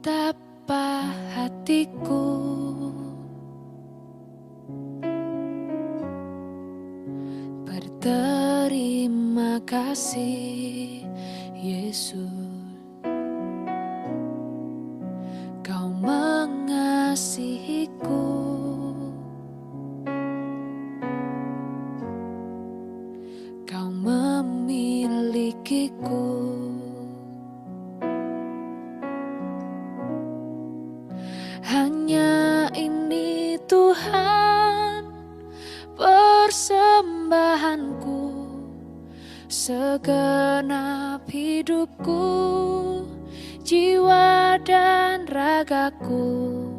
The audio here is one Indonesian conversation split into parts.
betapa hatiku berterima kasih, Yesus. Kau mengasihiku, Kau memilikiku. Hanya ini Tuhan persembahanku, segenap hidupku, jiwa dan ragaku.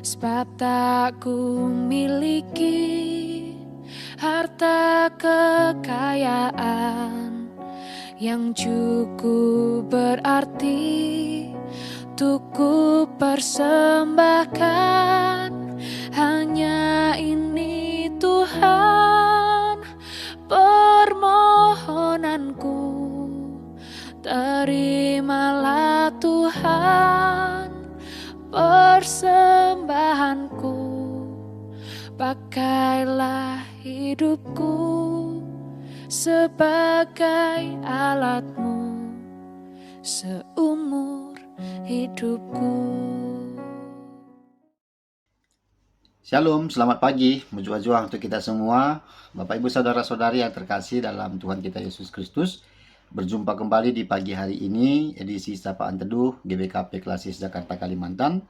Sebab tak ku miliki harta kekayaan yang cukup berarti untuk ku persembahkan. Hanya ini Tuhan permohonanku, terimalah Tuhan persembahanku. Pakailah hidupku sebagai alatmu seumur hidupku. Shalom, selamat pagi, berjuang untuk kita semua. Bapak Ibu Saudara-saudari yang terkasih dalam Tuhan kita Yesus Kristus. Berjumpa kembali di pagi hari ini, edisi Sapaan Teduh GBKP Klasis Jakarta Kalimantan.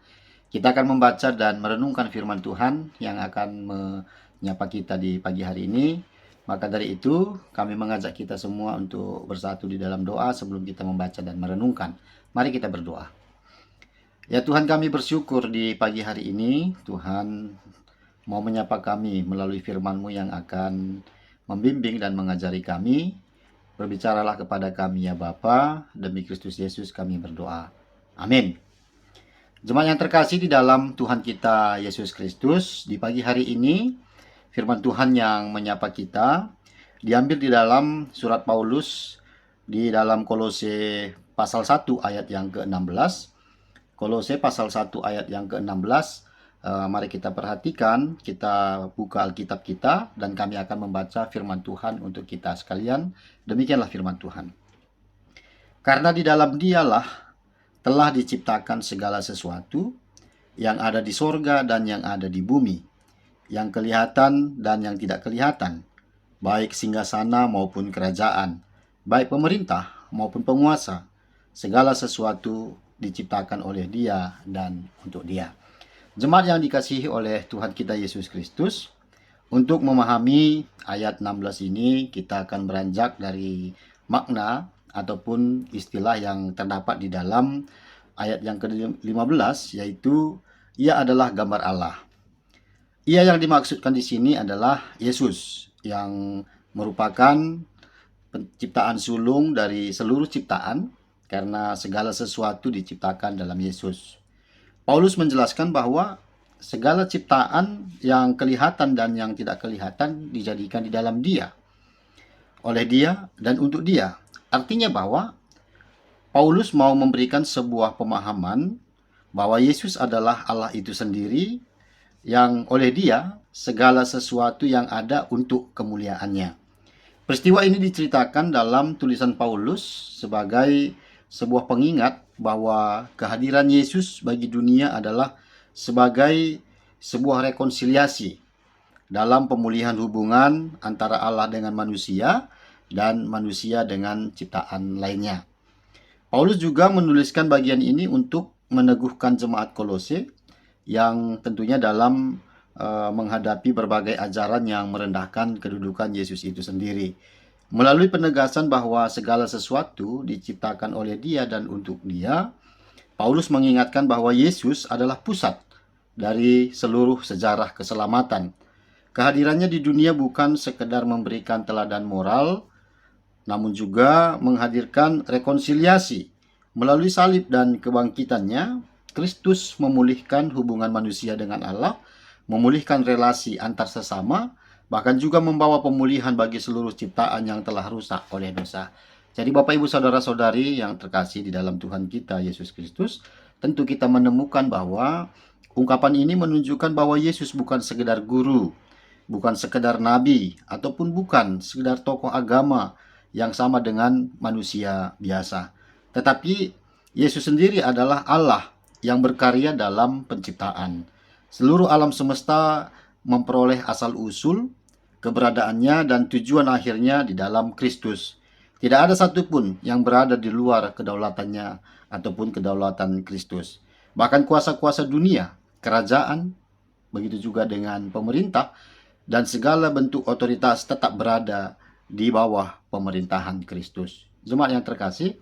Kita akan membaca dan merenungkan firman Tuhan yang akan menyapa kita di pagi hari ini. Maka dari itu, kami mengajak kita semua untuk bersatu di dalam doa sebelum kita membaca dan merenungkan. Mari kita berdoa. Ya Tuhan, kami bersyukur di pagi hari ini, Tuhan mau menyapa kami melalui firman-Mu yang akan membimbing dan mengajari kami. Berbicaralah kepada kami ya Bapa, demi Kristus Yesus kami berdoa. Amin. Jemaat yang terkasih di dalam Tuhan kita Yesus Kristus, di pagi hari ini, firman Tuhan yang menyapa kita diambil di dalam surat Paulus di dalam Kolose pasal 1 ayat yang ke-16. Kolose pasal 1 ayat yang ke-16, mari kita perhatikan, kita buka Alkitab kita, dan kami akan membaca firman Tuhan untuk kita sekalian. Demikianlah firman Tuhan. Karena di dalam Dialah telah diciptakan segala sesuatu, yang ada di sorga dan yang ada di bumi, yang kelihatan dan yang tidak kelihatan, baik singgasana maupun kerajaan, baik pemerintah maupun penguasa, segala sesuatu diciptakan oleh Dia dan untuk Dia. Jemaat yang dikasihi oleh Tuhan kita Yesus Kristus, untuk memahami ayat 16 ini kita akan beranjak dari makna ataupun istilah yang terdapat di dalam ayat yang ke-15, yaitu Ia adalah gambar Allah. Ia yang dimaksudkan di sini adalah Yesus, yang merupakan penciptaan sulung dari seluruh ciptaan, karena segala sesuatu diciptakan dalam Yesus. Paulus menjelaskan bahwa segala ciptaan yang kelihatan dan yang tidak kelihatan dijadikan di dalam Dia, oleh Dia dan untuk Dia. Artinya bahwa Paulus mau memberikan sebuah pemahaman bahwa Yesus adalah Allah itu sendiri, yang oleh Dia segala sesuatu yang ada untuk kemuliaannya. Peristiwa ini diceritakan dalam tulisan Paulus sebagai sebuah pengingat bahwa kehadiran Yesus bagi dunia adalah sebagai sebuah rekonsiliasi dalam pemulihan hubungan antara Allah dengan manusia dan manusia dengan ciptaan lainnya. Paulus juga menuliskan bagian ini untuk meneguhkan jemaat Kolose yang tentunya dalam menghadapi berbagai ajaran yang merendahkan kedudukan Yesus itu sendiri. Melalui penegasan bahwa segala sesuatu diciptakan oleh Dia dan untuk Dia, Paulus mengingatkan bahwa Yesus adalah pusat dari seluruh sejarah keselamatan. Kehadirannya di dunia bukan sekedar memberikan teladan moral, namun juga menghadirkan rekonsiliasi. Melalui salib dan kebangkitannya, Kristus memulihkan hubungan manusia dengan Allah, memulihkan relasi antar sesama, bahkan juga membawa pemulihan bagi seluruh ciptaan yang telah rusak oleh dosa. Jadi Bapak Ibu Saudara-saudari yang terkasih di dalam Tuhan kita Yesus Kristus, tentu kita menemukan bahwa ungkapan ini menunjukkan bahwa Yesus bukan sekedar guru, bukan sekedar nabi, ataupun bukan sekedar tokoh agama yang sama dengan manusia biasa. Tetapi Yesus sendiri adalah Allah yang berkarya dalam penciptaan. Seluruh alam semesta memperoleh asal-usul, keberadaannya, dan tujuan akhirnya di dalam Kristus. Tidak ada satupun yang berada di luar kedaulatannya ataupun kedaulatan Kristus. Bahkan kuasa-kuasa dunia, kerajaan, begitu juga dengan pemerintah, dan segala bentuk otoritas tetap berada di bawah pemerintahan Kristus. Jemaat yang terkasih,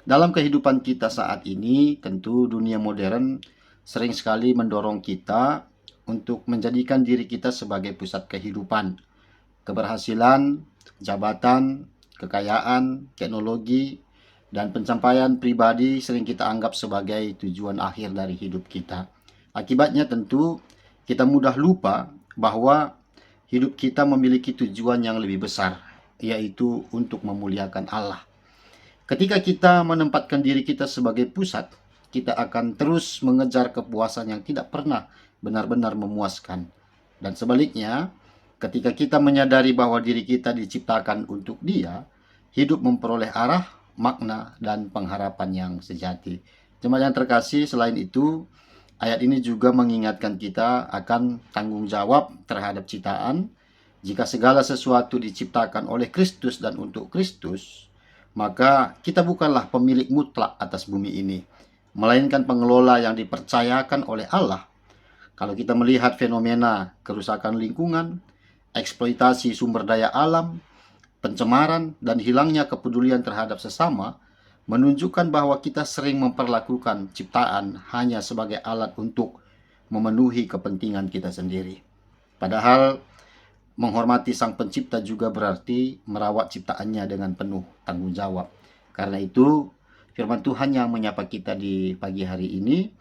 dalam kehidupan kita saat ini, tentu dunia modern sering sekali mendorong kita untuk menjadikan diri kita sebagai pusat kehidupan. Keberhasilan, jabatan, kekayaan, teknologi, dan pencapaian pribadi sering kita anggap sebagai tujuan akhir dari hidup kita. Akibatnya tentu kita mudah lupa bahwa hidup kita memiliki tujuan yang lebih besar, yaitu untuk memuliakan Allah. Ketika kita menempatkan diri kita sebagai pusat, kita akan terus mengejar kepuasan yang tidak pernah benar-benar memuaskan. Dan sebaliknya, ketika kita menyadari bahwa diri kita diciptakan untuk Dia, hidup memperoleh arah, makna, dan pengharapan yang sejati. Jemaat yang terkasih, selain itu, ayat ini juga mengingatkan kita akan tanggung jawab terhadap ciptaan. Jika segala sesuatu diciptakan oleh Kristus dan untuk Kristus, maka kita bukanlah pemilik mutlak atas bumi ini, melainkan pengelola yang dipercayakan oleh Allah. Kalau kita melihat fenomena kerusakan lingkungan, eksploitasi sumber daya alam, pencemaran, dan hilangnya kepedulian terhadap sesama, menunjukkan bahwa kita sering memperlakukan ciptaan hanya sebagai alat untuk memenuhi kepentingan kita sendiri. Padahal menghormati Sang Pencipta juga berarti merawat ciptaannya dengan penuh tanggung jawab. Karena itu, firman Tuhan yang menyapa kita di pagi hari ini,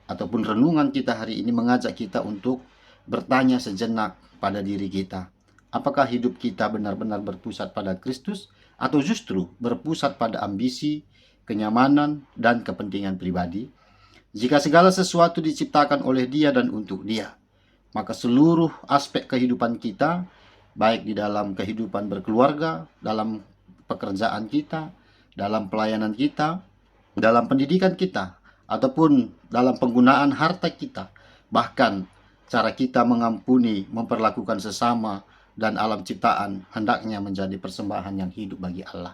ataupun renungan kita hari ini mengajak kita untuk bertanya sejenak pada diri kita. Apakah hidup kita benar-benar berpusat pada Kristus, atau justru berpusat pada ambisi, kenyamanan, dan kepentingan pribadi? Jika segala sesuatu diciptakan oleh Dia dan untuk Dia, maka seluruh aspek kehidupan kita, baik di dalam kehidupan berkeluarga, dalam pekerjaan kita, dalam pelayanan kita, dalam pendidikan kita, ataupun dalam penggunaan harta kita, bahkan cara kita mengampuni, memperlakukan sesama, dan alam ciptaan hendaknya menjadi persembahan yang hidup bagi Allah.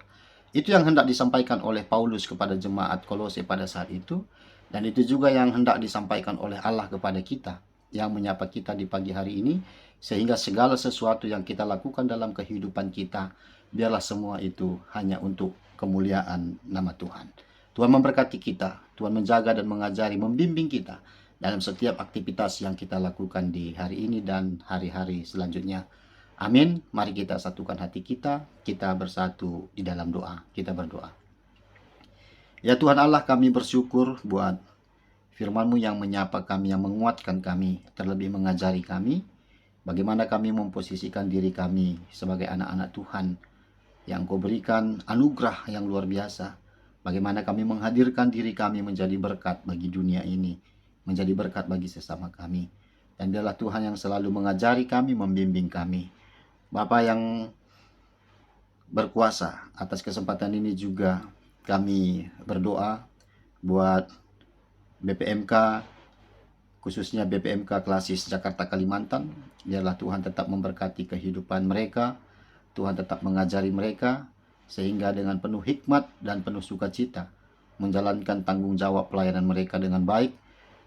Itu yang hendak disampaikan oleh Paulus kepada jemaat Kolose pada saat itu, dan itu juga yang hendak disampaikan oleh Allah kepada kita yang menyapa kita di pagi hari ini, sehingga segala sesuatu yang kita lakukan dalam kehidupan kita, biarlah semua itu hanya untuk kemuliaan nama Tuhan. Tuhan memberkati kita, Tuhan menjaga dan mengajari, membimbing kita dalam setiap aktivitas yang kita lakukan di hari ini dan hari-hari selanjutnya. Amin. Mari kita satukan hati kita bersatu di dalam doa. Kita berdoa. Ya Tuhan Allah, kami bersyukur buat firman-Mu yang menyapa kami, yang menguatkan kami, terlebih mengajari kami bagaimana kami memposisikan diri kami sebagai anak-anak Tuhan yang Kau berikan anugerah yang luar biasa. Bagaimana kami menghadirkan diri kami menjadi berkat bagi dunia ini, menjadi berkat bagi sesama kami. Dan biarlah Tuhan yang selalu mengajari kami, membimbing kami. Bapa yang berkuasa, atas kesempatan ini juga kami berdoa buat BPMK, khususnya BPMK Klasis Jakarta Kalimantan. Biarlah Tuhan tetap memberkati kehidupan mereka, Tuhan tetap mengajari mereka, sehingga dengan penuh hikmat dan penuh sukacita menjalankan tanggung jawab pelayanan mereka dengan baik.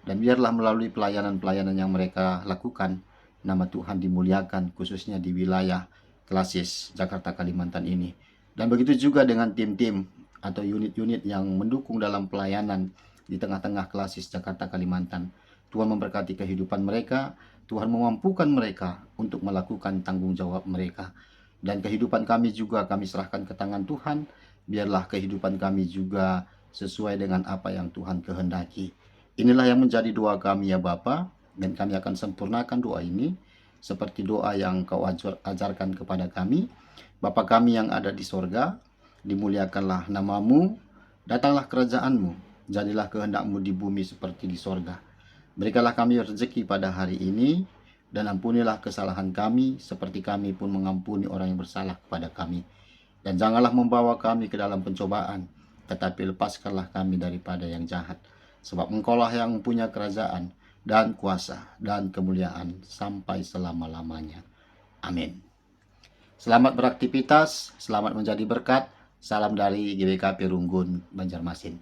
Dan biarlah melalui pelayanan-pelayanan yang mereka lakukan, nama Tuhan dimuliakan, khususnya di wilayah Klasis Jakarta Kalimantan ini. Dan begitu juga dengan tim-tim atau unit-unit yang mendukung dalam pelayanan di tengah-tengah Klasis Jakarta Kalimantan. Tuhan memberkati kehidupan mereka, Tuhan memampukan mereka untuk melakukan tanggung jawab mereka. Dan kehidupan kami juga kami serahkan ke tangan Tuhan. Biarlah kehidupan kami juga sesuai dengan apa yang Tuhan kehendaki. Inilah yang menjadi doa kami ya Bapa, dan kami akan sempurnakan doa ini seperti doa yang Kau ajarkan kepada kami. Bapa kami yang ada di sorga, dimuliakanlah nama-Mu, datanglah kerajaan-Mu, Jadilah kehendak-Mu di bumi seperti di sorga. Berikanlah kami rezeki pada hari ini, dan ampunilah kesalahan kami, seperti kami pun mengampuni orang yang bersalah kepada kami. Dan janganlah membawa kami ke dalam pencobaan, tetapi lepaskanlah kami daripada yang jahat. Sebab Engkaulah yang punya kerajaan, dan kuasa, dan kemuliaan sampai selama-lamanya. Amin. Selamat beraktivitas, selamat menjadi berkat. Salam dari GBKP Runggun, Banjarmasin.